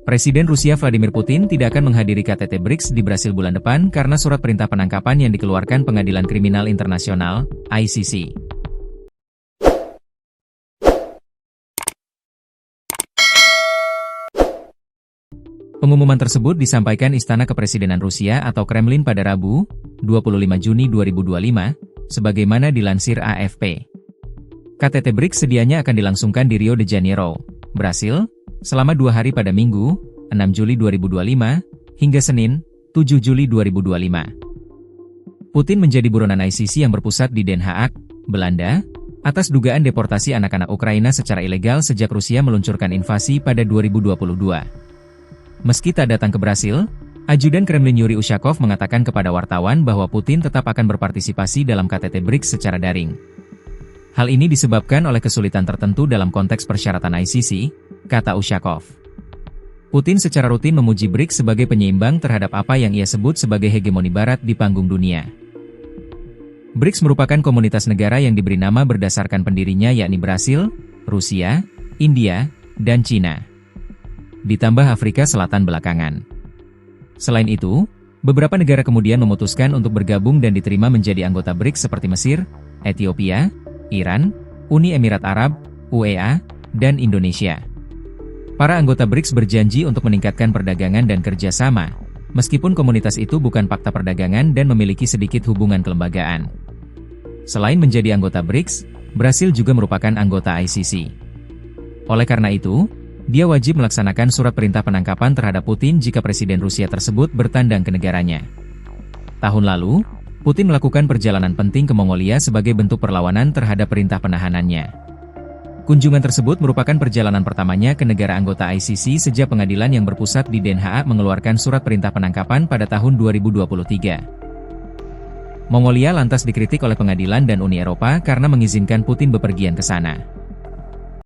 Presiden Rusia Vladimir Putin tidak akan menghadiri KTT BRICS di Brasil bulan depan karena surat perintah penangkapan yang dikeluarkan Pengadilan Kriminal Internasional, ICC. Pengumuman tersebut disampaikan Istana Kepresidenan Rusia atau Kremlin pada Rabu, 25 Juni 2025, sebagaimana dilansir AFP. KTT BRICS sedianya akan dilangsungkan di Rio de Janeiro, Brasil, selama 2 hari pada Minggu, 6 Juli 2025, hingga Senin, 7 Juli 2025. Putin menjadi buronan ICC yang berpusat di Den Haag, Belanda, atas dugaan deportasi anak-anak Ukraina secara ilegal sejak Rusia meluncurkan invasi pada 2022. Meski tak datang ke Brasil, Ajudan Kremlin Yuri Ushakov mengatakan kepada wartawan bahwa Putin tetap akan berpartisipasi dalam KTT BRICS secara daring. Hal ini disebabkan oleh kesulitan tertentu dalam konteks persyaratan ICC, kata Ushakov. Putin secara rutin memuji BRICS sebagai penyeimbang terhadap apa yang ia sebut sebagai hegemoni Barat di panggung dunia. BRICS merupakan komunitas negara yang diberi nama berdasarkan pendirinya yakni Brasil, Rusia, India, dan Cina. Ditambah Afrika Selatan belakangan. Selain itu, beberapa negara kemudian memutuskan untuk bergabung dan diterima menjadi anggota BRICS seperti Mesir, Ethiopia, Iran, Uni Emirat Arab, UEA, dan Indonesia. Para anggota BRICS berjanji untuk meningkatkan perdagangan dan kerjasama, meskipun komunitas itu bukan fakta perdagangan dan memiliki sedikit hubungan kelembagaan. Selain menjadi anggota BRICS, Brasil juga merupakan anggota ICC. Oleh karena itu, dia wajib melaksanakan surat perintah penangkapan terhadap Putin jika Presiden Rusia tersebut bertandang ke negaranya. Tahun lalu, Putin melakukan perjalanan penting ke Mongolia sebagai bentuk perlawanan terhadap perintah penahanannya. Kunjungan tersebut merupakan perjalanan pertamanya ke negara anggota ICC sejak pengadilan yang berpusat di Den Haag mengeluarkan surat perintah penangkapan pada tahun 2023. Mongolia lantas dikritik oleh pengadilan dan Uni Eropa karena mengizinkan Putin bepergian ke sana.